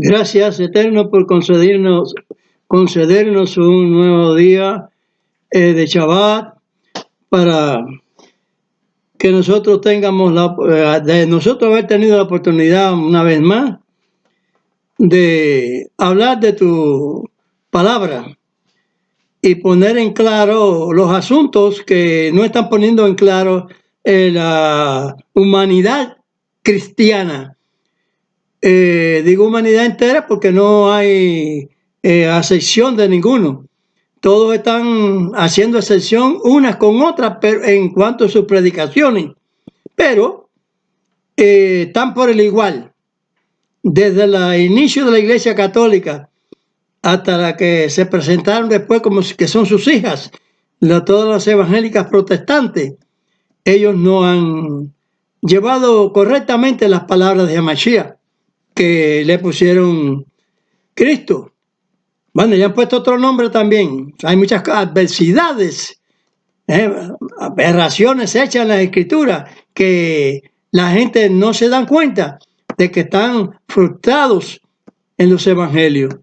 Gracias, Eterno, por concedernos un nuevo día de Shabbat para que nosotros tengamos de nosotros haber tenido la oportunidad una vez más de hablar de tu palabra y poner en claro los asuntos que no están poniendo en claro la humanidad cristiana. Digo humanidad entera porque no hay acepción de ninguno. Todos están haciendo excepción unas con otras en cuanto a sus predicaciones, pero están por el igual. Desde el inicio de la Iglesia Católica hasta la que se presentaron después como que son sus hijas, todas las evangélicas protestantes, ellos no han llevado correctamente las palabras de Mashiach que le pusieron Cristo. Bueno, ya han puesto otro nombre también. Hay muchas adversidades, aberraciones hechas en la Escritura que la gente no se da cuenta de que están frustrados en los evangelios.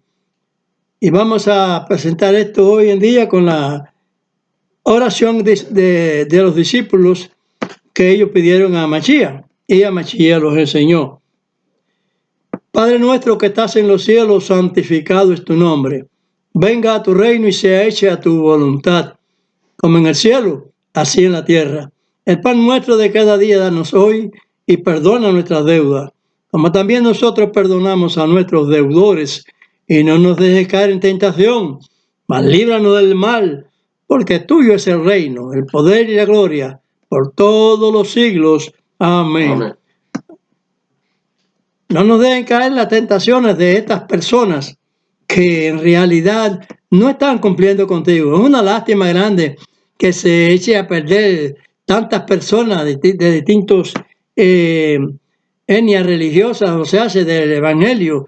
Y vamos a presentar esto hoy en día con la oración de los discípulos que ellos pidieron a Mashiach, y a Mashiach los enseñó. Padre nuestro que estás en los cielos, santificado es tu nombre. Venga a tu reino y sea hecha tu voluntad, como en el cielo, así en la tierra. El pan nuestro de cada día danos hoy y perdona nuestras deudas, como también nosotros perdonamos a nuestros deudores. Y no nos dejes caer en tentación, mas líbranos del mal, porque tuyo es el reino, el poder y la gloria, por todos los siglos. Amén. Amén. No nos dejen caer en las tentaciones de estas personas que en realidad no están cumpliendo contigo. Es una lástima grande que se eche a perder tantas personas de distintos etnias religiosas, o sea, del Evangelio,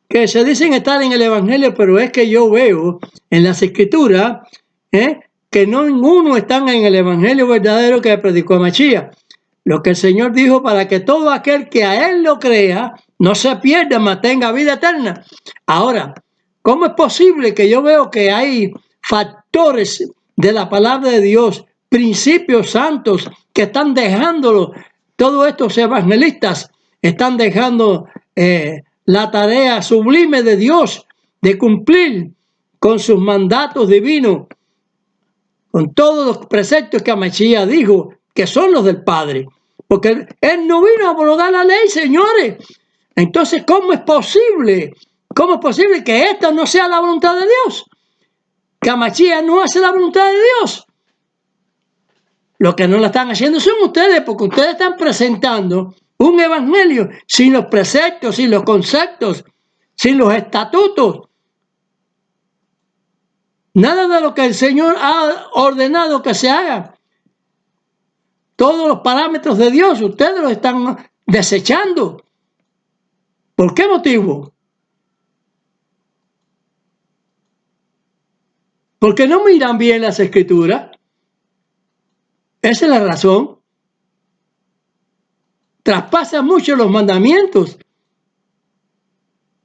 que se dicen estar en el Evangelio, pero es que yo veo en las Escrituras que no ninguno están en el Evangelio verdadero que predicó a Mashiach. Lo que el Señor dijo para que todo aquel que a Él lo crea no se pierda, mas tenga vida eterna. Ahora, ¿cómo es posible que yo veo que hay factores de la palabra de Dios, principios santos, que están dejándolo? Todos estos evangelistas están dejando la tarea sublime de Dios de cumplir con sus mandatos divinos, con todos los preceptos que Mashiach dijo que son los del Padre, porque Él no vino a abrogar la ley, señores. Entonces, ¿cómo es posible? ¿Cómo es posible que esta no sea la voluntad de Dios? Que Mashiach no hace la voluntad de Dios. Lo que no la están haciendo son ustedes, porque ustedes están presentando un evangelio sin los preceptos, sin los conceptos, sin los estatutos. Nada de lo que el Señor ha ordenado que se haga. Todos los parámetros de Dios, ustedes los están desechando. ¿Por qué motivo? Porque no miran bien las Escrituras. Esa es la razón. Traspasan mucho los mandamientos.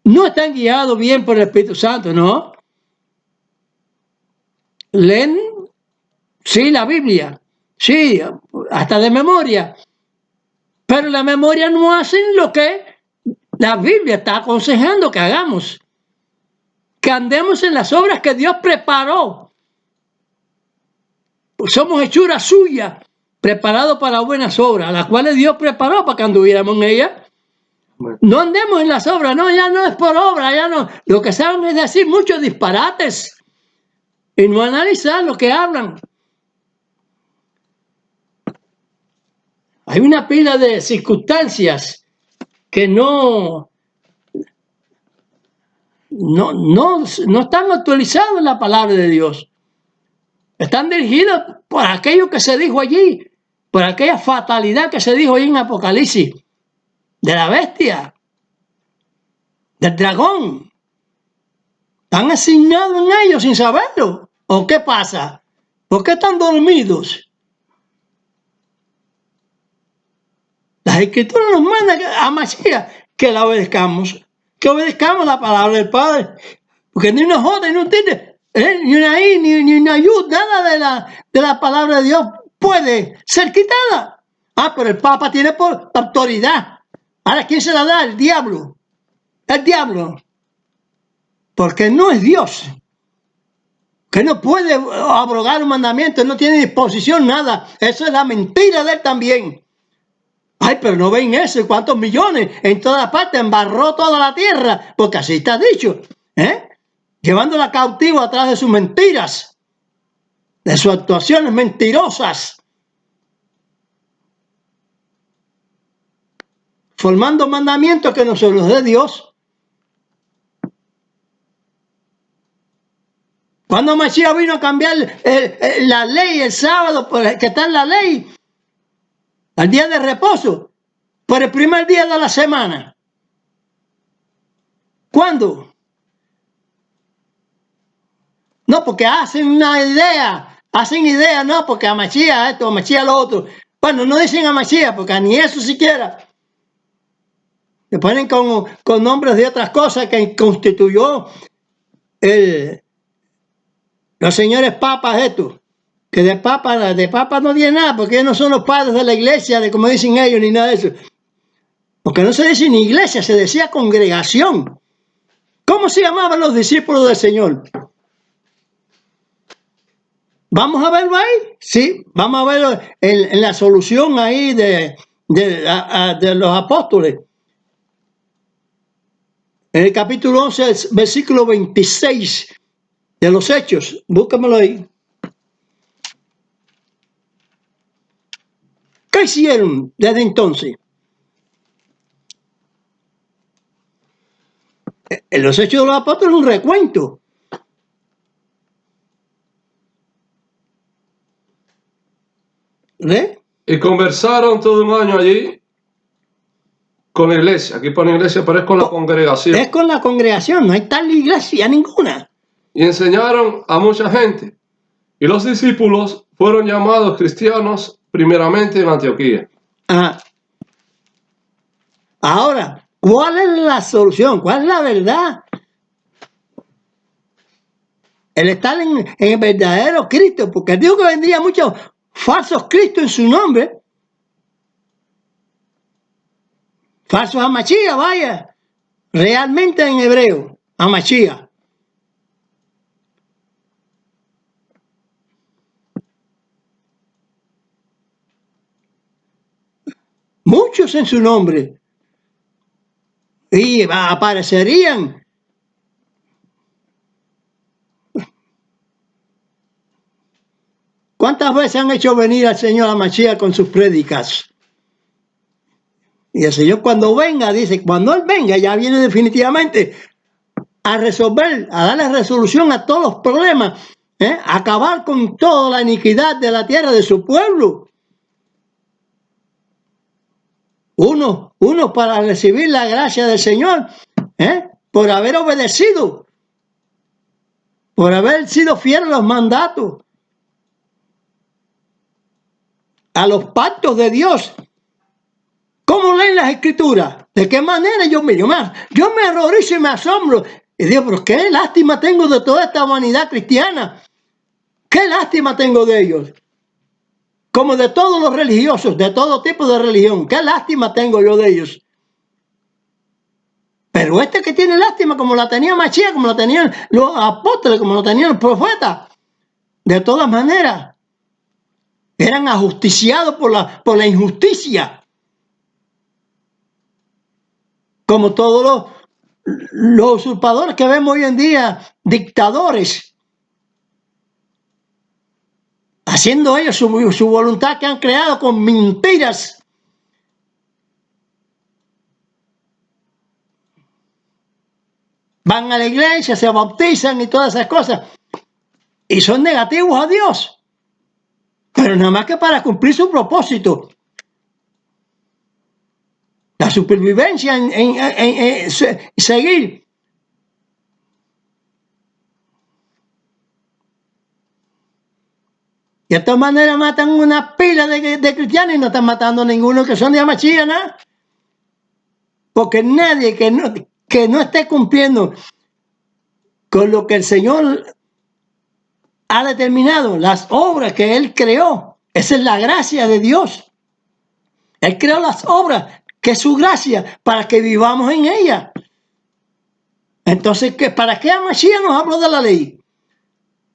No están guiados bien por el Espíritu Santo, ¿no? Leen, sí, la Biblia, sí, hasta de memoria. Pero la memoria no hacen lo que la Biblia está aconsejando que hagamos. Que andemos en las obras que Dios preparó. Somos hechura suya, preparados para buenas obras, las cuales Dios preparó para que anduviéramos en ellas. Bueno. No andemos en las obras, no, ya no es por obra, ya no. Lo que saben es decir muchos disparates y no analizar lo que hablan. Hay una pila de circunstancias que no están actualizadas en la palabra de Dios. Están dirigidas por aquello que se dijo allí, por aquella fatalidad que se dijo allí en Apocalipsis, de la bestia, del dragón. Están asignados en ellos sin saberlo. ¿O qué pasa? ¿Por qué están dormidos? Las Escrituras nos mandan a Mashiach que la obedezcamos, que obedezcamos la palabra del Padre. Porque ni una J, ni un tilde, ni una I, ni una ayuda, nada de la palabra de Dios puede ser quitada. Pero el Papa tiene autoridad. Ahora, ¿quién se la da? El diablo. El diablo. Porque no es Dios. Que no puede abrogar un mandamiento, no tiene disposición, nada. Eso es la mentira de él también. Pero no ven eso, cuántos millones en toda parte, embarró toda la tierra, porque así está dicho, llevándola cautiva atrás de sus mentiras, de sus actuaciones mentirosas, formando mandamientos que no son los de Dios. Cuando Mashiach vino a cambiar la ley el sábado, que está en la ley, al día de reposo, por el primer día de la semana. ¿Cuándo? No, porque hacen idea, no, porque a Mashiach esto, a Mashiach lo otro. Bueno, no dicen a Mashiach, porque ni eso siquiera. Le ponen con nombres de otras cosas que constituyó los señores papas estos. Que de papa no tiene nada, porque ellos no son los padres de la iglesia, de como dicen ellos, ni nada de eso. Porque no se dice ni iglesia, se decía congregación. ¿Cómo se llamaban los discípulos del Señor? ¿Vamos a verlo ahí? Sí, vamos a verlo en la solución ahí de los apóstoles. En el capítulo 11, versículo 26 de los Hechos. Búscamelo ahí. ¿Qué hicieron desde entonces? En los Hechos de los Apóstoles es un recuento. Y conversaron todo un año allí con la iglesia. Aquí pone iglesia, pero es con la congregación. Es con la congregación, no hay tal iglesia ninguna. Y enseñaron a mucha gente. Y los discípulos fueron llamados cristianos primeramente en Antioquía. Ahora, ¿cuál es la solución? ¿Cuál es la verdad? El estar en el verdadero Cristo, porque digo que vendría muchos falsos Cristos en su nombre. Falsos a Mashiach, vaya. Realmente en hebreo, a Mashiach. Muchos en su nombre. Y aparecerían. ¿Cuántas veces han hecho venir al Señor a Mashiach con sus prédicas? Y el Señor cuando venga, dice, cuando Él venga, ya viene definitivamente a resolver, a darle resolución a todos los problemas, a acabar con toda la iniquidad de la tierra de su pueblo. Uno para recibir la gracia del Señor, por haber obedecido, por haber sido fiel a los mandatos, a los pactos de Dios. ¿Cómo leen las escrituras? ¿De qué manera? Yo me horrorizo y me asombro. Y digo, pero qué lástima tengo de toda esta humanidad cristiana. Qué lástima tengo de ellos. Como de todos los religiosos, de todo tipo de religión. Qué lástima tengo yo de ellos. Pero este que tiene lástima, como la tenía Mashiach, como la tenían los apóstoles, como la tenían los profetas, de todas maneras, eran ajusticiados por la injusticia. Como todos los usurpadores que vemos hoy en día, dictadores, haciendo ellos su voluntad que han creado con mentiras. Van a la iglesia, se bautizan y todas esas cosas. Y son negativos a Dios. Pero nada más que para cumplir su propósito. La supervivencia en seguir. Y de esta manera matan una pila de cristianos y no están matando a ninguno que son de Mashiach, ¿no? Porque nadie que que no esté cumpliendo con lo que el Señor ha determinado, las obras que Él creó, esa es la gracia de Dios. Él creó las obras, que es su gracia, para que vivamos en ellas. Entonces, ¿para qué Mashiach nos habló de la ley?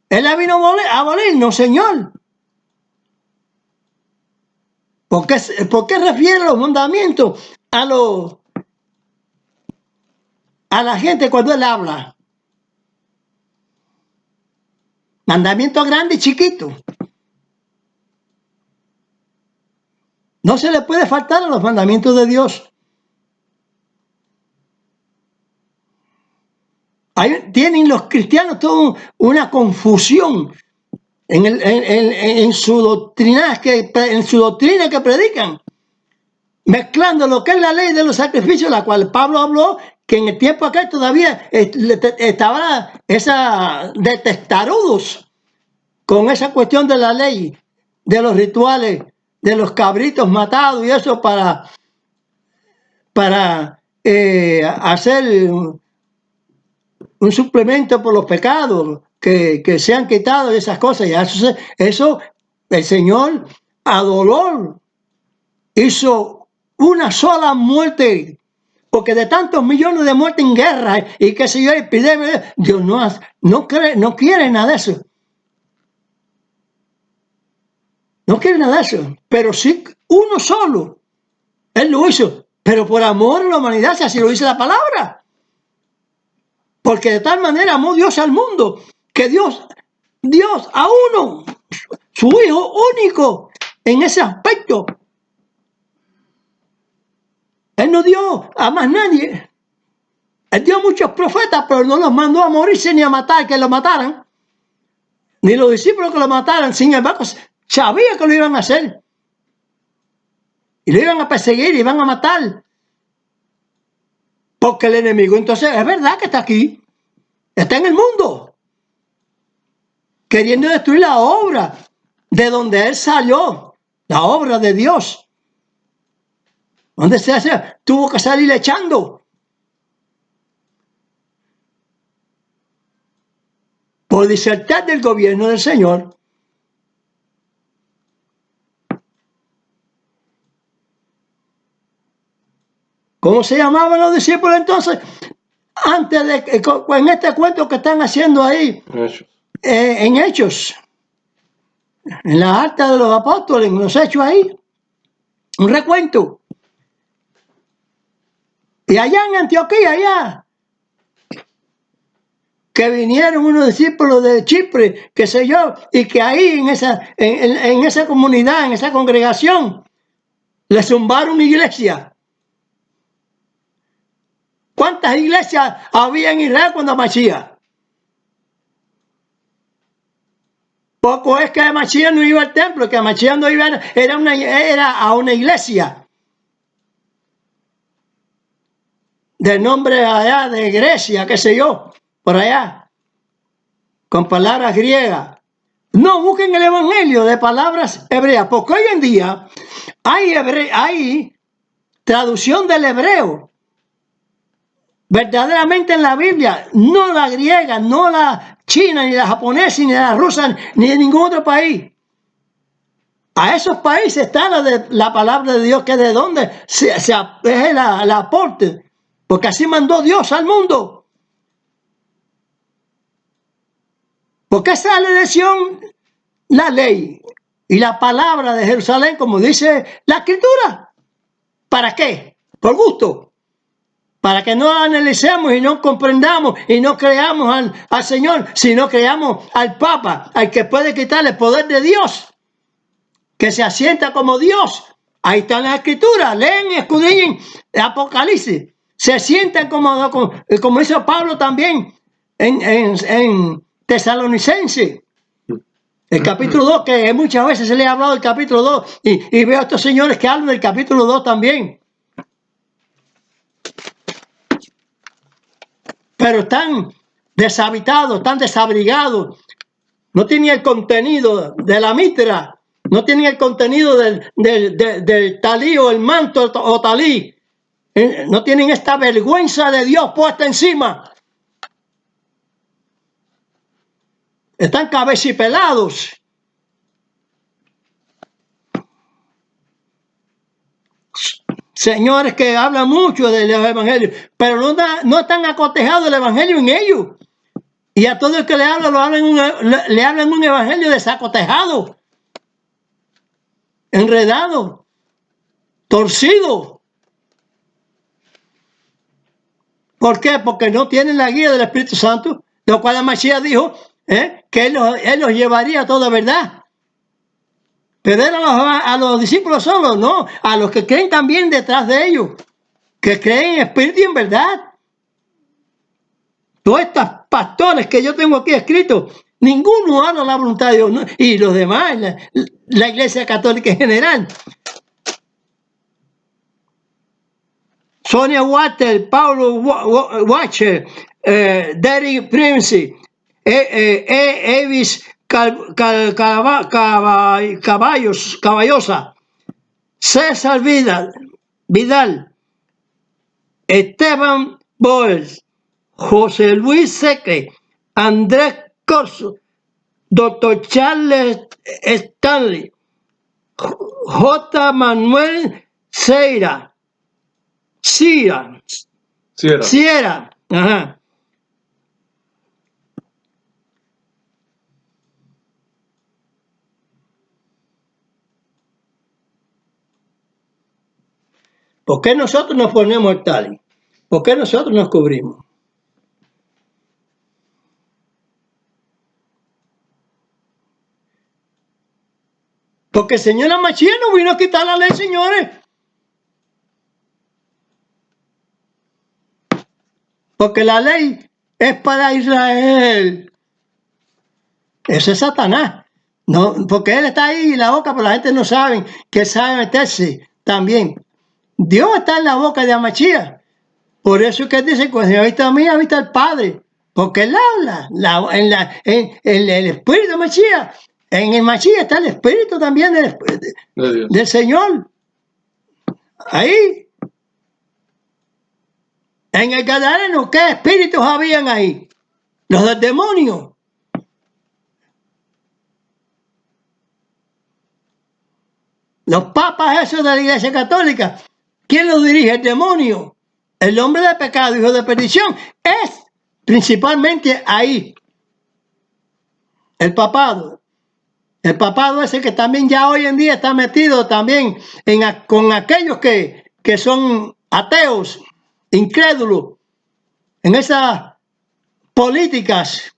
Él la vino a abolir, no, Señor. ¿Por qué refiere los mandamientos a la gente cuando Él habla? Mandamientos grandes y chiquitos. No se le puede faltar a los mandamientos de Dios. Tienen los cristianos toda una confusión en su doctrina que predican, mezclando lo que es la ley de los sacrificios, la cual Pablo habló, que en el tiempo aquel todavía estaba esa de testarudos con esa cuestión de la ley, de los rituales, de los cabritos matados y eso para hacer un suplemento por los pecados que se han quitado y esas cosas. Y eso el Señor a dolor hizo una sola muerte, porque de tantos millones de muertes en guerra y qué sé yo, epidemia, Dios no quiere nada de eso. No quiere nada de eso, pero sí uno solo. Él lo hizo, pero por amor a la humanidad, si así lo dice la palabra. Porque de tal manera amó Dios al mundo, que Dios a uno, su Hijo único, en ese aspecto. Él no dio a más nadie. Él dio a muchos profetas, pero no los mandó a morirse ni a matar, que lo mataran. Ni los discípulos que lo mataran. Sin embargo, sabía que lo iban a hacer. Y lo iban a perseguir, y iban a matar. Porque el enemigo, entonces, es verdad que está aquí. Está en el mundo. Queriendo destruir la obra de donde él salió. La obra de Dios. Donde tuvo que salir echando. Por disertar del gobierno del Señor. ¿Cómo se llamaban los discípulos entonces? Antes en este cuento que están haciendo ahí, en Hechos, en la acta de los apóstoles, en los Hechos ahí, un recuento. Y allá en Antioquía, allá, que vinieron unos discípulos de Chipre, qué sé yo, y que ahí en esa comunidad, en esa congregación, le zumbaron una iglesia. ¿Cuántas iglesias había en Israel cuando Mashiach? Poco es que Mashiach no iba al templo, que Mashiach no iba, era a una iglesia. Del nombre allá de Grecia, qué sé yo, por allá, con palabras griegas. No busquen el evangelio de palabras hebreas, porque hoy en día hay traducción del hebreo. Verdaderamente en la Biblia, no la griega, no la china, ni la japonesa, ni la rusa, ni de ningún otro país. A esos países está la palabra de Dios, que de donde es el aporte, porque así mandó Dios al mundo. Porque esa es la elección, la ley y la palabra de Jerusalén, como dice la Escritura. ¿Para qué? Por gusto. Para que no analicemos y no comprendamos y no creamos al Señor, sino creamos al Papa, al que puede quitar el poder de Dios, que se asienta como Dios. Ahí está la Escritura, leen y escudriñen el Apocalipsis. Se sientan como hizo Pablo también en Tesalonicense. El capítulo 2, que muchas veces se le ha hablado del capítulo 2, y veo a estos señores que hablan del capítulo 2 también. Pero están deshabitados, están desabrigados. No tienen el contenido de la mitra, no tienen el contenido del talí o el manto o talí, no tienen esta vergüenza de Dios puesta encima. Están cabecipelados. Señores que hablan mucho del evangelio, pero no están acotejados el evangelio en ellos. Y a todo el que le habla, le hablan un evangelio desacotejado, enredado, torcido. ¿Por qué? Porque no tienen la guía del Espíritu Santo, lo cual la Mashiach dijo que él los llevaría a toda verdad. Pero era a los discípulos solos, no, a los que creen también detrás de ellos, que creen en espíritu y en verdad. Todos estos pastores que yo tengo aquí escritos, ninguno habla la voluntad de Dios, ¿no? Y los demás, la Iglesia Católica en general. Sonia Water, Paulo Watcher, Derek Prince, Evis Caballosa, César Vidal, Esteban Boels, José Luis Seque, Andrés Corso, Dr. Charles Stanley, J. Manuel Sierra. Ajá. ¿Por qué nosotros nos ponemos el tali? ¿Por qué nosotros nos cubrimos? Porque el Señor Mashiach no vino a quitar la ley, señores. Porque la ley es para Israel. Ese es Satanás. No, porque él está ahí en la boca, pero la gente no sabe que sabe meterse también. Dios está en la boca de Mashiach. Por eso es que él dice, cuando ha visto a mí, ha visto al Padre. Porque él habla en el Espíritu de Mashiach. En el Mashiach está el Espíritu también del Señor. Ahí. En el Gadareno, ¿qué espíritus habían ahí? Los del demonio. Los papas esos de la Iglesia Católica. ¿Quién los dirige? El demonio. El hombre de pecado, hijo de perdición. Es principalmente ahí. El papado. El papado ese que también ya hoy en día está metido también con aquellos que son ateos, incrédulos, en esas políticas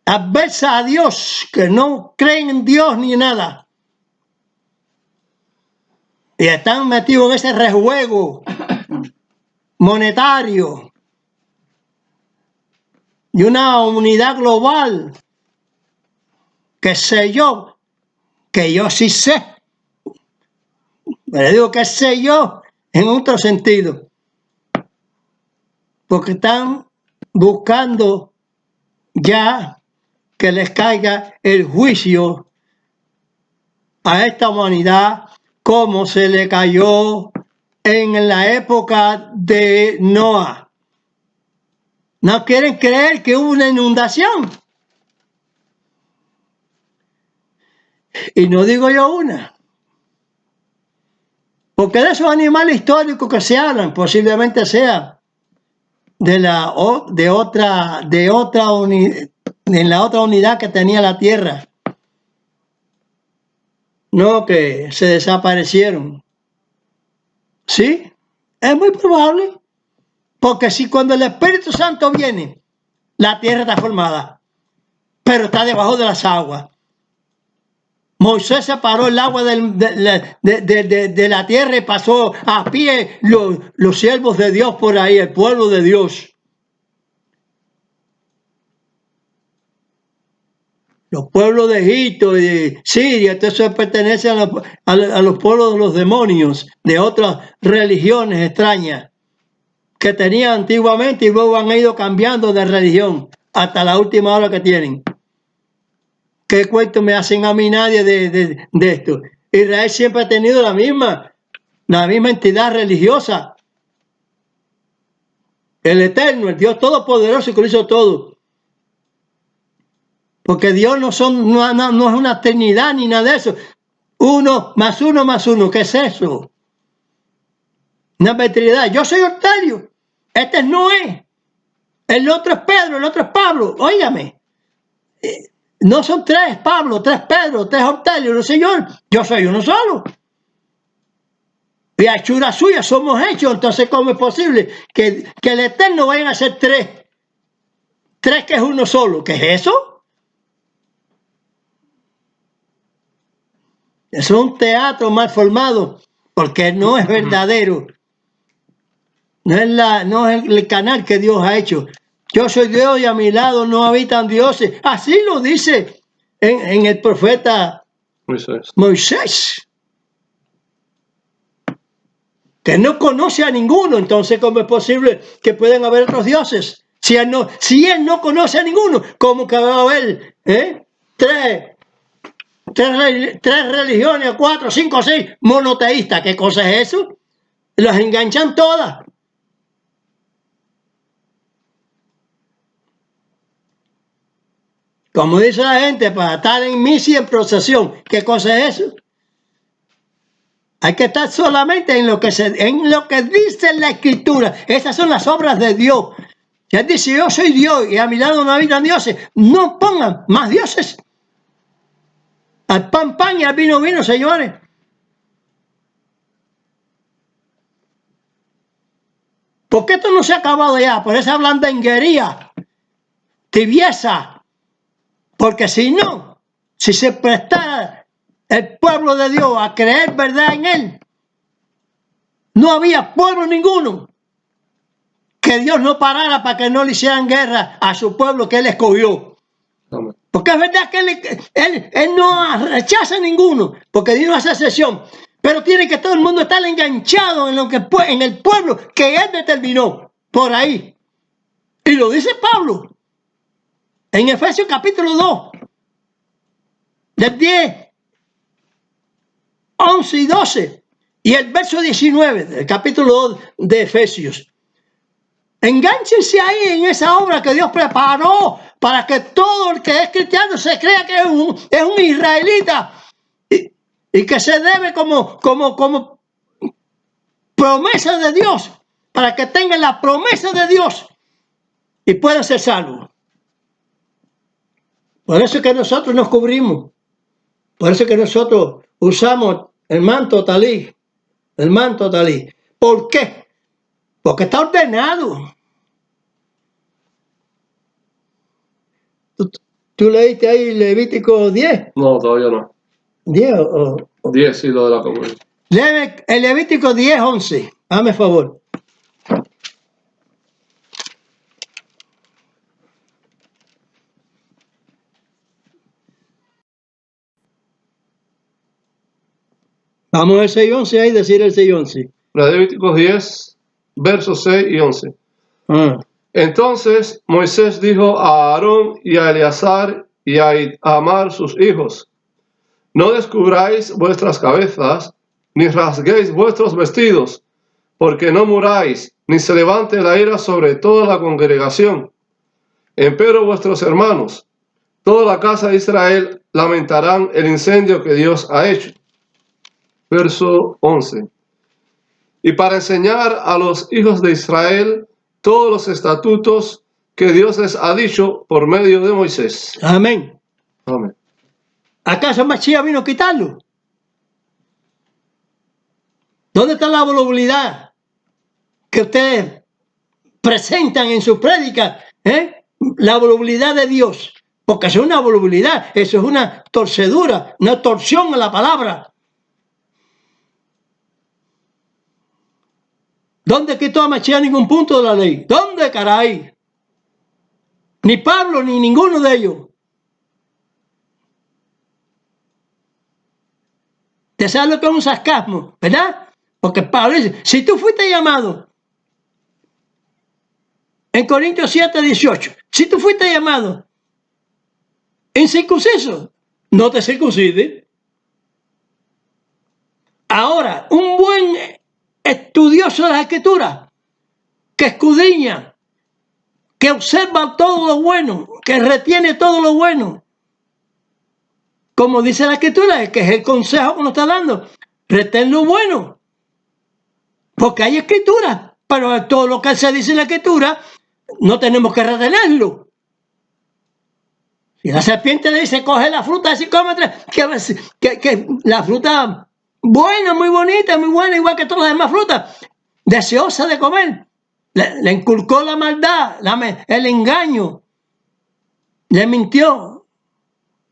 adversas a Dios, que no creen en Dios ni nada. Y están metidos en ese rejuego monetario y una unidad global que sé yo, que yo sí sé. Pero digo que sé yo en otro sentido. Porque están buscando ya que les caiga el juicio a esta humanidad como se le cayó en la época de Noah. No quieren creer que hubo una inundación. Y no digo yo una. Porque de esos animales históricos que se hablan, posiblemente sea en la otra unidad que tenía la Tierra. No, que se desaparecieron. ¿Sí? Es muy probable. Porque si cuando el Espíritu Santo viene, la Tierra está formada, pero está debajo de las aguas. Moisés separó el agua de la tierra y pasó a pie los siervos de Dios por ahí, el pueblo de Dios. Los pueblos de Egipto y de Siria, entonces pertenecen a los pueblos de los demonios, de otras religiones extrañas que tenían antiguamente y luego han ido cambiando de religión hasta la última hora que tienen. ¿Qué cuento me hacen a mí nadie de esto? Israel siempre ha tenido la misma. la misma entidad religiosa. El Eterno, el Dios Todopoderoso que lo hizo todo. Porque Dios no es una trinidad ni nada de eso. 1 más 1 más 1, ¿qué es eso? Una arbitrariedad. Yo soy Octavio, este es Noé, el otro es Pedro, el otro es Pablo. Óigame, no son 3 Pablo, 3 Pedro, 3 Octavio, no señor, yo soy uno solo. Y a hechura suya somos hechos, entonces ¿cómo es posible que el Eterno vayan a ser 3? 3 que es uno solo, ¿qué es eso? Es un teatro mal formado, porque no es verdadero. No es el canal que Dios ha hecho. Yo soy Dios y a mi lado no habitan dioses. Así lo dice en el profeta Moisés. Que no conoce a ninguno. Entonces, ¿cómo es posible que puedan haber otros dioses? Si él no conoce a ninguno, ¿cómo que va a haber tres religiones, 4, 5, 6 monoteístas? ¿Qué cosa es eso? Las enganchan todas. Como dice la gente, para estar en misa y en procesión. ¿Qué cosa es eso? Hay que estar solamente en lo que dice la Escritura. Esas son las obras de Dios. Si él dice, yo soy Dios y a mi lado no habitan dioses, no pongan más dioses. Al pan, pan y al vino, vino, señores. ¿Por qué esto no se ha acabado ya? Por esa blandenguería, tibieza. Porque si se prestara el pueblo de Dios a creer verdad en él, no había pueblo ninguno que Dios no parara para que no le hicieran guerra a su pueblo que él escogió. Amén. Porque es verdad que él no rechaza a ninguno, porque Dios no hace excepción, pero tiene que todo el mundo estar enganchado en el pueblo que él determinó, por ahí. Y lo dice Pablo en Efesios capítulo 2, del 10, 11 y 12, y el verso 19 del capítulo 2 de Efesios. Engánchense ahí en esa obra que Dios preparó para que todo el que es cristiano se crea que es un israelita y que se debe como promesa de Dios, para que tengan la promesa de Dios y puedan ser salvos. Por eso es que nosotros nos cubrimos. Por eso es que nosotros usamos el manto talí. El manto talí. ¿Por qué? Porque está ordenado. ¿Tú leíste ahí Levítico 10? No, todavía no. 10 10, sí, lo de la comunión. Léeme el Levítico 10, 11. Hazme favor. Vamos al 6, 11 ahí, decir el 6, 11. Levítico 10, versos 6 y 11. Entonces Moisés dijo a Aarón y a Eleazar y a Amar sus hijos: no descubráis vuestras cabezas, ni rasguéis vuestros vestidos, porque no muráis, ni se levante la ira sobre toda la congregación. Empero vuestros hermanos, toda la casa de Israel, lamentarán el incendio que Dios ha hecho. Verso 11. Y para enseñar a los hijos de Israel todos los estatutos que Dios les ha dicho por medio de Moisés. Amén. Amén. ¿Acaso Mashiach vino a quitarlo? ¿Dónde está la volubilidad que ustedes presentan en sus prédicas? La volubilidad de Dios. Porque eso es una volubilidad, eso es una torcedura, una torsión a la palabra. ¿Dónde quitó a Mashiach ningún punto de la ley? ¿Dónde, caray? Ni Pablo ni ninguno de ellos. ¿Te sabes lo que es un sarcasmo? ¿Verdad? Porque Pablo dice, si tú fuiste llamado, en Corintios 7, 18, si tú fuiste llamado incircunciso, no te circuncides. Ahora, un buen estudioso de la Escritura, que escudriña, que observa todo lo bueno, que retiene todo lo bueno, como dice la Escritura, que es el consejo que nos está dando, retén lo bueno, porque hay Escritura, pero todo lo que se dice en la Escritura no tenemos que retenerlo. Si la serpiente le dice, coge la fruta de psicómetro, que la fruta buena, muy bonita, muy buena, igual que todas las demás frutas, deseosa de comer, le inculcó la maldad, el engaño, le mintió,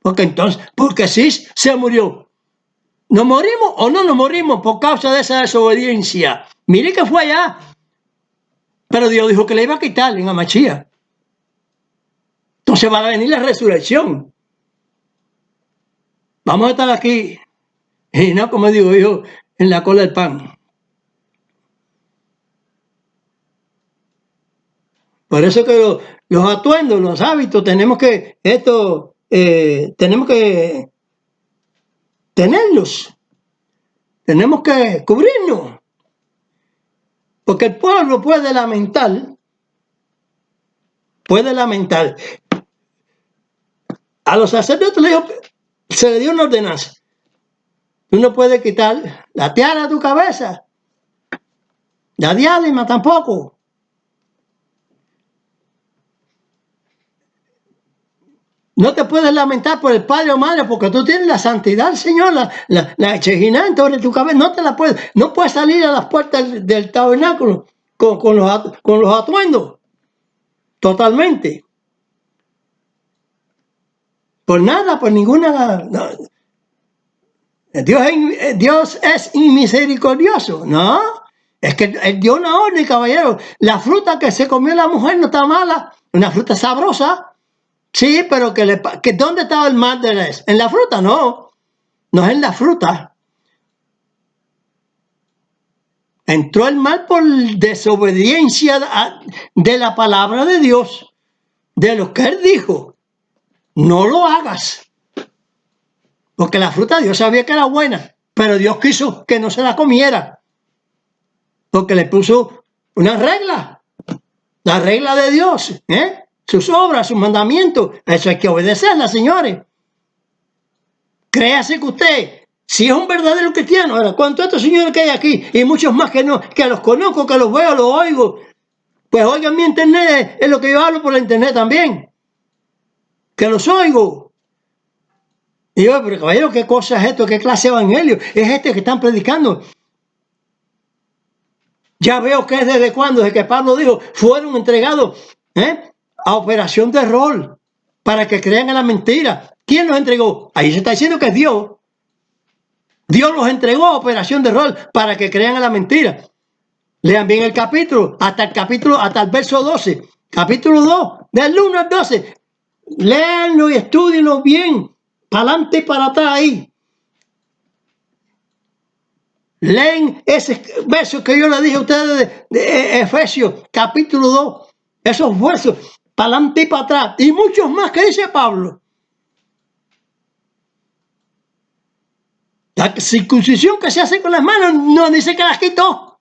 porque sí se murió. ¿Nos morimos o no nos morimos por causa de esa desobediencia? Mire que fue allá, pero Dios dijo que le iba a quitar en Amachía. Entonces va a venir la resurrección. Vamos a estar aquí, y no, como digo yo, en la cola del pan. Por eso que los atuendos, los hábitos, tenemos que tenerlos. Tenemos que cubrirnos. Porque el pueblo puede lamentar. A los sacerdotes se le dio una ordenanza. Tú no puedes quitar la tiara de tu cabeza. La diadema tampoco. No te puedes lamentar por el padre o madre porque tú tienes la santidad del Señor, la Shejinah sobre tu cabeza. No puedes salir a las puertas del tabernáculo con los atuendos. Totalmente. Por nada, por ninguna. No. Dios es misericordioso, ¿no? Es que Él dio una orden, caballero. La fruta que se comió la mujer no está mala, una fruta sabrosa. Sí, pero que ¿dónde estaba el mal de eso? En la fruta, no es en la fruta. Entró el mal por desobediencia de la palabra de Dios, de lo que Él dijo. No lo hagas. Porque la fruta Dios sabía que era buena, pero Dios quiso que no se la comiera. Porque le puso una regla, la regla de Dios, sus obras, sus mandamientos. Eso hay que obedecerla, señores. Créase que usted, si es un verdadero cristiano, ahora, con todos estos señores que hay aquí, y muchos más que no, que los conozco, que los veo, los oigo, pues oigan mi internet, es lo que yo hablo por la internet también. Que los oigo. Y yo, pero caballero, ¿qué cosa es esto? ¿Qué clase de evangelio? Es este que están predicando. Ya veo que es desde cuando, desde que Pablo dijo, fueron entregados a operación de rol para que crean en la mentira. ¿Quién los entregó? Ahí se está diciendo que es Dios. Dios los entregó a operación de rol para que crean en la mentira. Lean bien el capítulo, hasta el verso 12. Capítulo 2, del 1 al 12. Léanlo y estudienlo bien. Para adelante y para atrás ahí. Leen ese verso que yo le dije a ustedes de Efesios, capítulo 2. Esos versos, para adelante y para atrás. Y muchos más que dice Pablo. La circuncisión que se hace con las manos no dice que las quitó.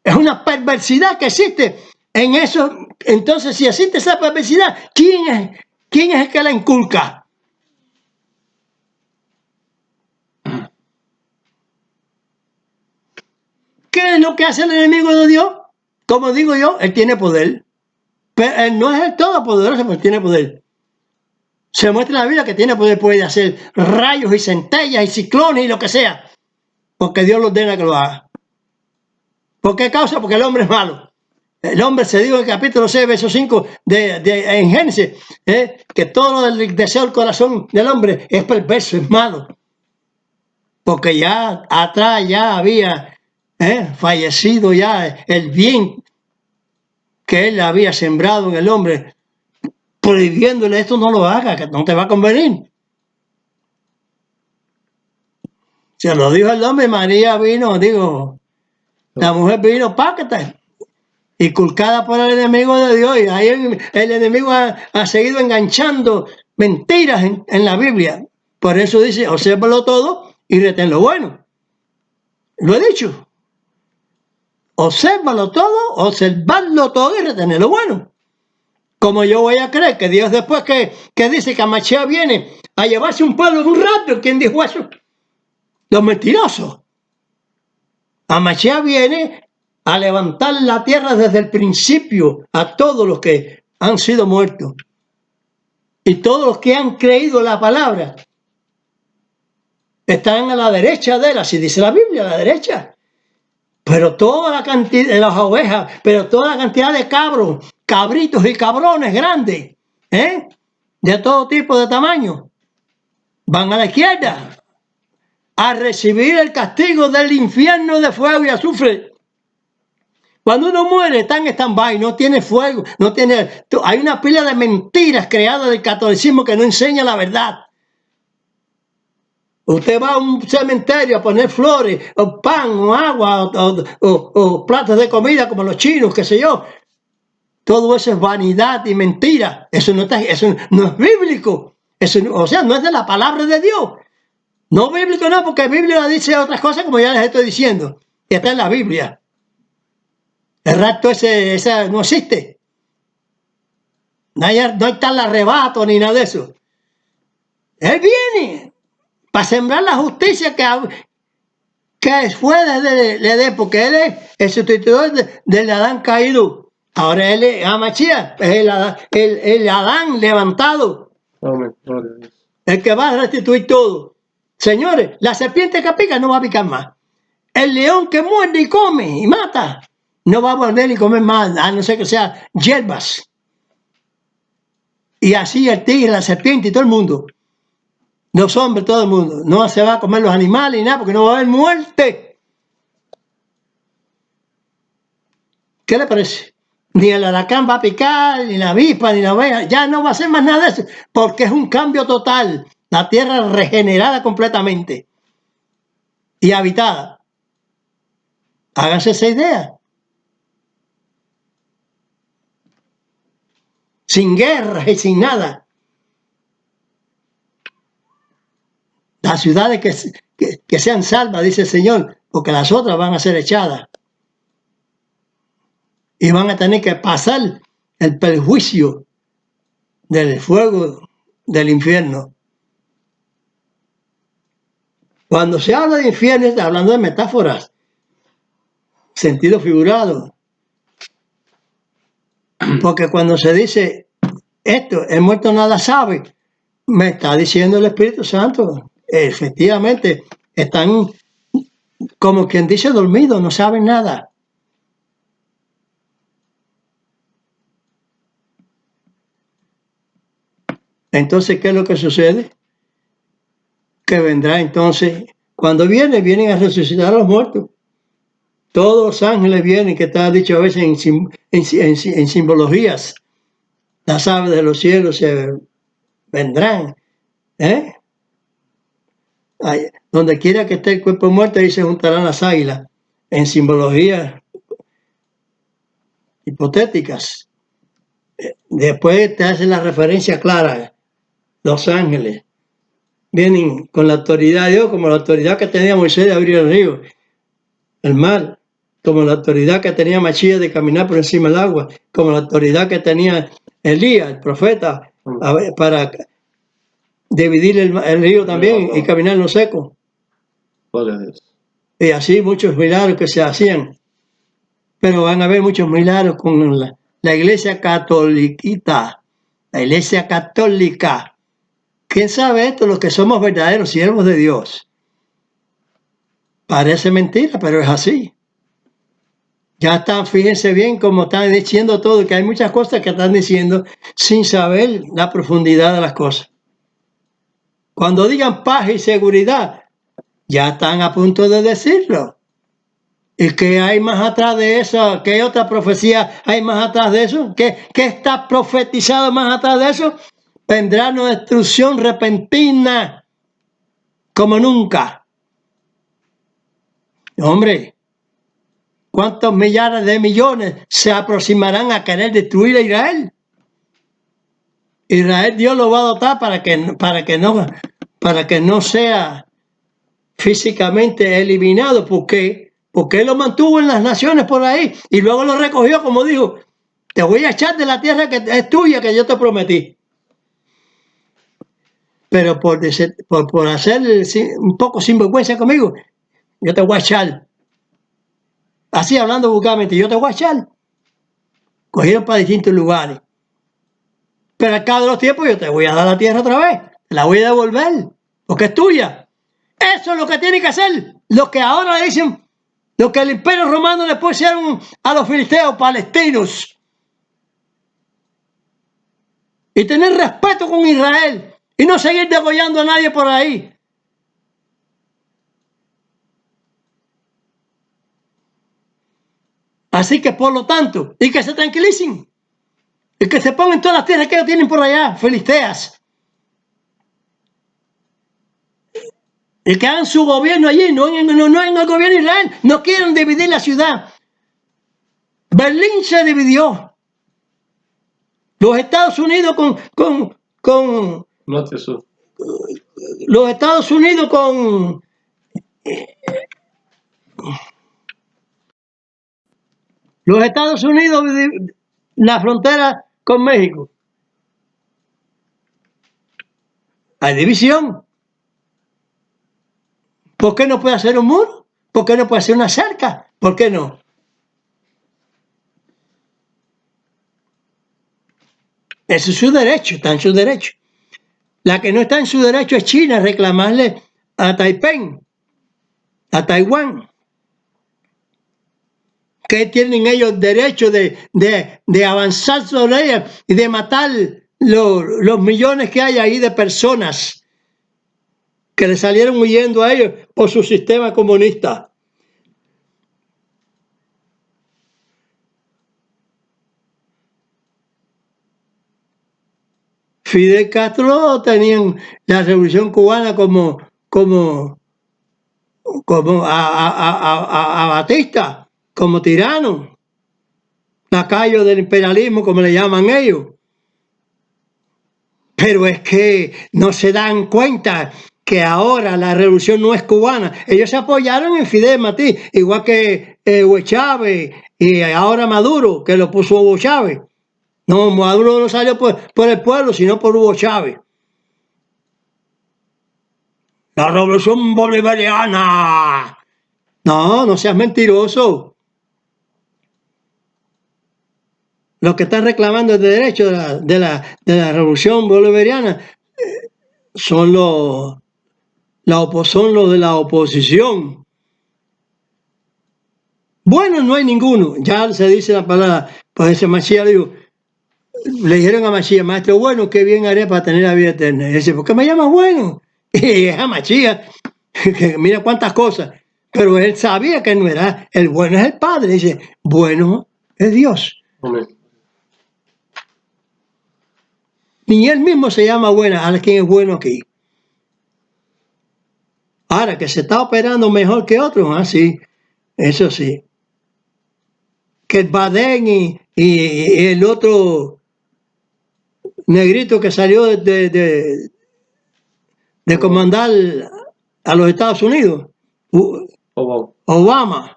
Es una perversidad que existe en eso. Entonces, si existe esa perversidad, ¿quién es el que la inculca? ¿Qué es lo que hace el enemigo de Dios? Como digo yo, él tiene poder. Pero él no es el todopoderoso, pero tiene poder. Se muestra en la Biblia que tiene poder, puede hacer rayos y centellas y ciclones y lo que sea. Porque Dios lo ordena que lo haga. ¿Por qué causa? Porque el hombre es malo. El hombre se dijo en el capítulo 6, verso 5 en Génesis, que todo el deseo del corazón del hombre es perverso, es malo. Porque ya atrás ya había fallecido ya el bien que él había sembrado en el hombre, prohibiéndole esto no lo haga, que no te va a convenir. Se lo dijo el hombre, María vino, la mujer vino, páquete, inculcada por el enemigo de Dios, y ahí el enemigo ha seguido enganchando mentiras en la Biblia. Por eso dice, obsérvalo todo y retén lo bueno. Lo he dicho. Obsérvalo todo y retener lo bueno. Como yo voy a creer que Dios después que dice que Mashiach viene a llevarse un pueblo en un rato, ¿quién dijo eso? Los mentirosos. Mashiach viene a levantar la tierra desde el principio a todos los que han sido muertos. Y todos los que han creído la palabra están a la derecha de él, así dice la Biblia, a la derecha. Pero toda la cantidad de las ovejas, pero toda la cantidad de cabros, cabritos y cabrones grandes, de todo tipo de tamaño, van a la izquierda a recibir el castigo del infierno de fuego y azufre. Cuando uno muere, está en stand-by, no tiene fuego, no tiene. Hay una pila de mentiras creadas del catolicismo que no enseña la verdad. Usted va a un cementerio a poner flores, o pan, o agua, o platos de comida como los chinos, qué sé yo. Todo eso es vanidad y mentira. Eso no es bíblico. Eso, o sea, no es de la palabra de Dios. No bíblico no, porque la Biblia dice otras cosas como ya les estoy diciendo. Y está en la Biblia. El rapto ese no existe. No hay tal arrebato ni nada de eso. Él viene para sembrar la justicia que fue desde porque él es el sustituidor del Adán caído. Ahora él es Mashiach, es el Adán levantado. Amén. El que va a restituir todo. Señores, la serpiente que pica no va a picar más. El león que muerde y come y mata no va a volver y comer más, a no ser que sea hierbas. Y así el tigre, la serpiente y todo el mundo. Los hombres, todo el mundo. No se va a comer los animales ni nada porque no va a haber muerte. ¿Qué le parece? Ni el alacrán va a picar, ni la avispa, ni la oveja. Ya no va a hacer más nada de eso porque es un cambio total. La tierra regenerada completamente y habitada. Háganse esa idea. Sin guerras y sin nada. Las ciudades que sean salvas, dice el Señor, porque las otras van a ser echadas. Y van a tener que pasar el perjuicio del fuego del infierno. Cuando se habla de infierno, está hablando de metáforas, sentido figurado. Porque cuando se dice esto, el muerto nada sabe, me está diciendo el Espíritu Santo. Efectivamente, están como quien dice dormidos, no saben nada. Entonces, ¿qué es lo que sucede? Que vendrá entonces, cuando vienen a resucitar a los muertos. Todos los ángeles vienen, que está dicho a veces en simbologías. Las aves de los cielos se vendrán. Donde quiera que esté el cuerpo muerto, ahí se juntarán las águilas. En simbologías hipotéticas. Después te hace la referencia clara. Los ángeles vienen con la autoridad de Dios, como la autoridad que tenía Moisés de abrir el río, el mar, como la autoridad que tenía Mashiach de caminar por encima del agua, como la autoridad que tenía Elías, el profeta, para dividir el río también y caminar en lo seco. Y así muchos milagros que se hacían. Pero van a haber muchos milagros con la iglesia catoliquita, la iglesia católica. ¿Quién sabe esto? Los que somos verdaderos siervos de Dios. Parece mentira, pero es así. Ya están, fíjense bien cómo están diciendo todo, que hay muchas cosas que están diciendo sin saber la profundidad de las cosas. Cuando digan paz y seguridad, ya están a punto de decirlo. ¿Y qué hay más atrás de eso? ¿Qué otra profecía hay más atrás de eso? ¿Qué está profetizado más atrás de eso? Vendrá una destrucción repentina como nunca. Hombre, ¿cuántos millares de millones se aproximarán a querer destruir a Israel? Israel Dios lo va a dotar para que no sea físicamente eliminado. ¿Por qué? Porque él lo mantuvo en las naciones por ahí y luego lo recogió, como dijo, te voy a echar de la tierra que es tuya, que yo te prometí. Pero por hacer un poco sinvergüenza conmigo, yo te voy a echar. Así hablando vulgarmente, yo te voy a echar. Cogieron para distintos lugares. Pero al cabo de los tiempos yo te voy a dar la tierra otra vez. Te la voy a devolver, porque es tuya. Eso es lo que tiene que hacer. Lo que ahora dicen, lo que el Imperio Romano después hicieron a los filisteos palestinos. Y tener respeto con Israel. Y no seguir degollando a nadie por ahí. Así que por lo tanto, y que se tranquilicen. Y que se pongan todas las tierras que ellos tienen por allá, filisteas. Y que hagan su gobierno allí, no en el gobierno de Israel. No quieren dividir la ciudad. Berlín se dividió. Los Estados Unidos Norte y sur. Los Estados Unidos con los Estados Unidos, la frontera con México. Hay división. ¿Por qué no puede hacer un muro? ¿Por qué no puede hacer una cerca? ¿Por qué no? Ese es su derecho, está en su derecho. La que no está en su derecho es China, reclamarle a Taipei, a Taiwán, que tienen ellos derecho de avanzar sobre ella y de matar los millones que hay ahí de personas que le salieron huyendo a ellos por su sistema comunista. Fidel Castro tenían la Revolución Cubana como a Batista, como tirano, lacayo del imperialismo, como le llaman ellos. Pero es que no se dan cuenta que ahora la revolución no es cubana. Ellos se apoyaron en Fidel Martí, igual que Hugo Chávez y ahora Maduro, que lo puso Hugo Chávez. No, Maduro no salió por el pueblo, sino por Hugo Chávez. La revolución bolivariana. No seas mentiroso. Los que están reclamando el derecho de la revolución bolivariana son los de la oposición. Bueno, no hay ninguno. Ya se dice la palabra. Pues ese Mashiach le dijeron a Mashiach, maestro bueno, qué bien haré para tener la vida eterna. Y dice, ¿por qué me llamas bueno? Y es a Mashiach, que mira cuántas cosas. Pero él sabía que no era, el bueno es el Padre. Dice, bueno es Dios. Amén. Ni él mismo se llama buena, a quien es bueno aquí. Ahora, que se está operando mejor que otros, sí, eso sí. Que el Badén y el otro negrito que salió de comandar a los Estados Unidos, Obama.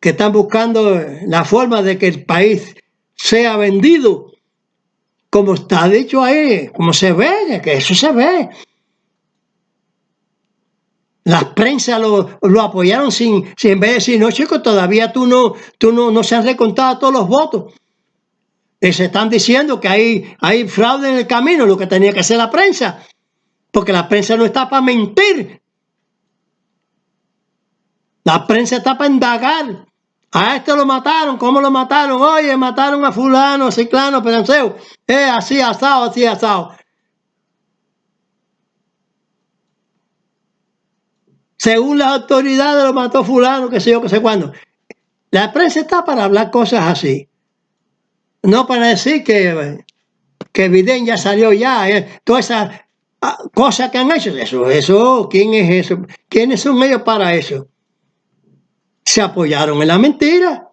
Que están buscando la forma de que el país sea vendido, como está dicho ahí, como se ve, que eso se ve. Las prensas lo apoyaron sin en vez de decir, no chicos, todavía tú no se han recontado todos los votos. Y se están diciendo que hay fraude en el camino, lo que tenía que hacer la prensa, porque la prensa no está para mentir. La prensa está para indagar. A este lo mataron, ¿cómo lo mataron? Oye, mataron a fulano, ciclano, pedanceo. Así asado. Según las autoridades lo mató fulano, qué sé yo, qué sé cuándo. La prensa está para hablar cosas así. No para decir que Biden ya salió ya. Todas esas cosas que han hecho. Eso, ¿quién es eso? ¿Quiénes son ellos para eso? Se apoyaron en la mentira.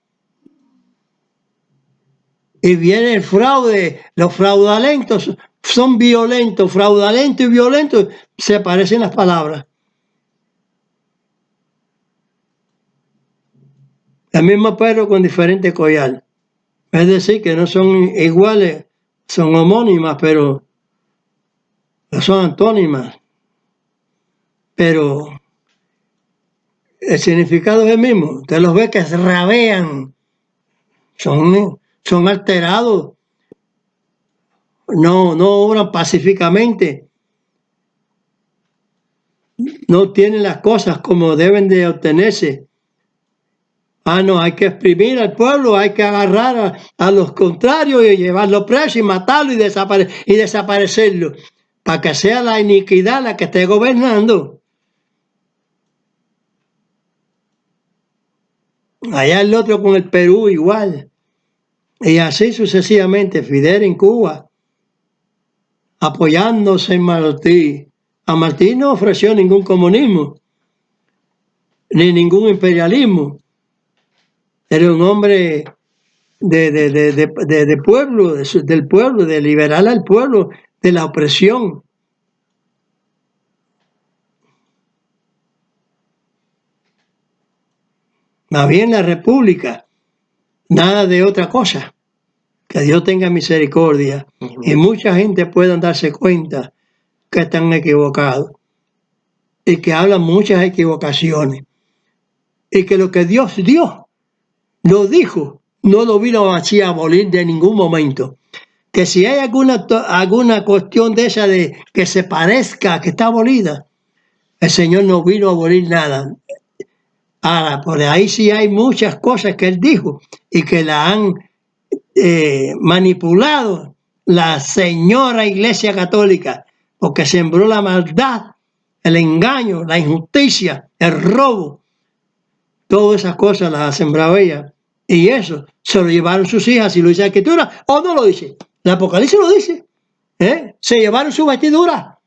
Y viene el fraude, los fraudulentos son violentos, fraudulentos y violentos, se parecen las palabras. El mismo perro con diferente collar. Es decir, que no son iguales, son homónimas, pero son antónimas. Pero el significado es el mismo. Usted los ve que se rabean, son alterados, no obran pacíficamente, no tienen las cosas como deben de obtenerse. No, hay que exprimir al pueblo, hay que agarrar a los contrarios y llevarlo preso y matarlo y desaparecerlo, para que sea la iniquidad la que esté gobernando. Allá el otro con el Perú igual. Y así sucesivamente. Fidel en Cuba, apoyándose en Martí. A Martí no ofreció ningún comunismo, ni ningún imperialismo. Era un hombre de pueblo, del pueblo, de liberar al pueblo de la opresión. Más bien la república, nada de otra cosa. Que Dios tenga misericordia y mucha gente pueda darse cuenta que están equivocados y que hablan muchas equivocaciones y que lo que Dios dio, lo dijo, no lo vino así a abolir de ningún momento. Que si hay alguna cuestión de esa de que se parezca que está abolida, el Señor no vino a abolir nada. Ahora, por ahí sí hay muchas cosas que Él dijo y que la han manipulado la señora Iglesia Católica, porque sembró la maldad, el engaño, la injusticia, el robo. Todas esas cosas las ha sembrado ella. Y eso se lo llevaron sus hijas, si lo dice la Escritura o no lo dice. El Apocalipsis lo dice. Se llevaron su vestidura,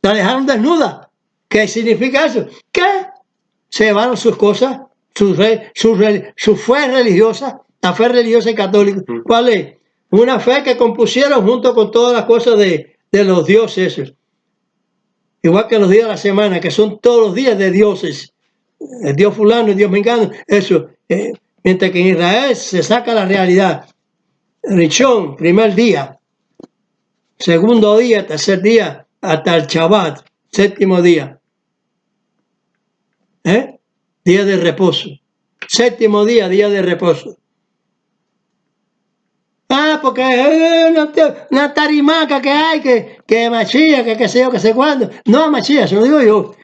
la dejaron desnuda. ¿Qué significa eso? Que se llevaron sus cosas, su fe religiosa, la fe religiosa y católica. ¿Cuál es? Una fe que compusieron junto con todas las cosas de los dioses esos. Igual que los días de la semana, que son todos los días de dioses. El Dios fulano, el Dios mengano, eso. Mientras que en Israel se saca la realidad. Rishon, primer día. Segundo día, tercer día, hasta el Shabbat, séptimo día. Día de reposo. Séptimo día, día de reposo. Porque una tarimaca que hay, que Machía, que qué sé yo, que sé cuándo. No, Machía, se lo digo yo.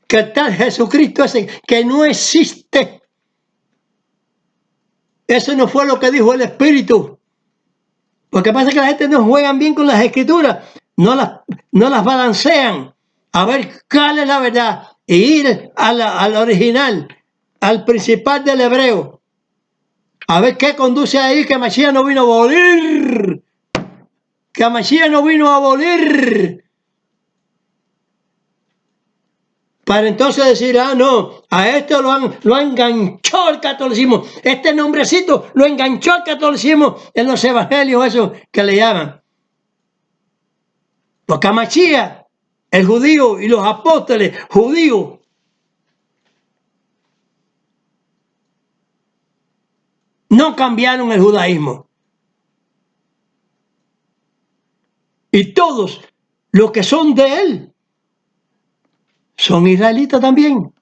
Que tal Jesucristo ese, que no existe. Eso no fue lo que dijo el Espíritu. Porque pasa que la gente no juegan bien con las Escrituras, no las balancean, a ver cuál es la verdad, e ir al original, al principal del hebreo, a ver qué conduce ahí, que Mashiach no vino a abolir, que Mashiach no vino a abolir, para entonces decir, no, a esto lo enganchó el catolicismo, este nombrecito lo enganchó el catolicismo en los evangelios, eso que le llaman. Porque a Mashiach, el judío y los apóstoles judíos, no cambiaron el judaísmo. Y todos los que son de él son israelitas también.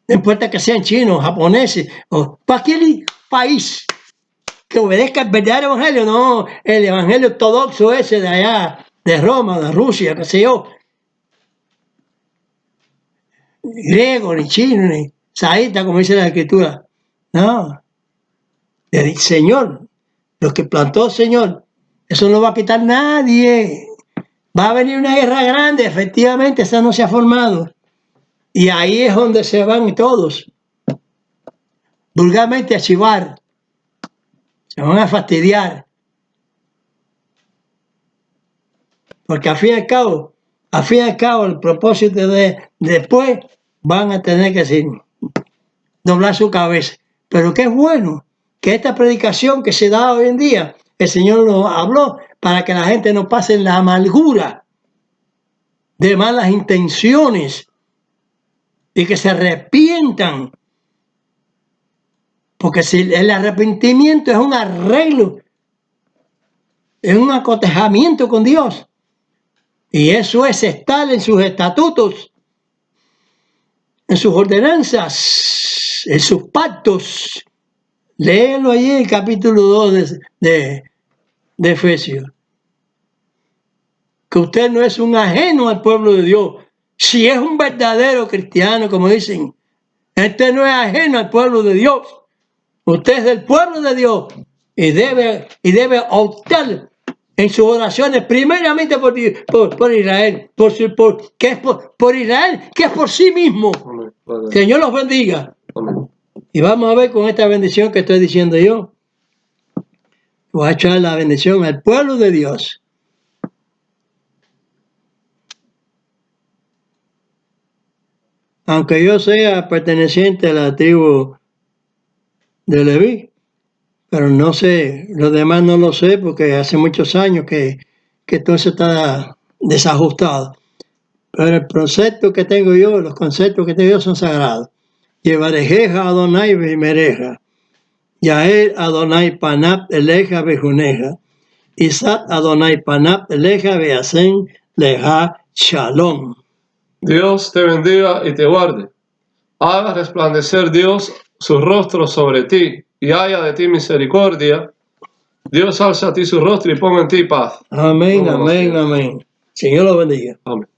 No importa que sean chinos, japoneses o cualquier país que obedezca el verdadero evangelio, no el evangelio ortodoxo ese de allá, de Roma, de Rusia, qué sé yo. Griego, ni chino, ni saíta, como dice la Escritura. No. El Señor, lo que plantó el Señor, eso no va a quitar nadie. Va a venir una guerra grande, efectivamente, esa no se ha formado. Y ahí es donde se van todos, vulgarmente a chivar, se van a fastidiar. Porque al fin y al cabo, el propósito de después van a tener que doblar su cabeza. Pero qué bueno que esta predicación que se da hoy en día, el Señor nos habló para que la gente no pase la amargura de malas intenciones y que se arrepientan. Porque si el arrepentimiento es un arreglo, es un acotejamiento con Dios. Y eso es estar en sus estatutos, en sus ordenanzas, en sus pactos. Léelo allí en el capítulo 2 de Efesios. Que usted no es un ajeno al pueblo de Dios. Si es un verdadero cristiano, como dicen, este no es ajeno al pueblo de Dios. Usted es del pueblo de Dios y debe optar en sus oraciones primeramente por Israel, por Israel, que es por sí mismo. Amén. Señor los bendiga. Amén. Y vamos a ver con esta bendición que estoy diciendo yo. Voy a echar la bendición al pueblo de Dios. Aunque yo sea perteneciente a la tribu de Leví, pero no sé, los demás no lo sé porque hace muchos años que todo eso está desajustado. Pero el concepto que tengo yo, los conceptos que tengo yo son sagrados. Yevarejeja Adonai Vimereja, Yael Adonai Panap Eleja Bejuneja, Isat Adonai Panap Eleja Beasen Leja Shalom. Dios te bendiga y te guarde. Haga resplandecer Dios su rostro sobre ti y haya de ti misericordia. Dios alza a ti su rostro y ponga en ti paz. Amén, amén, amén. Señor lo bendiga. Amén.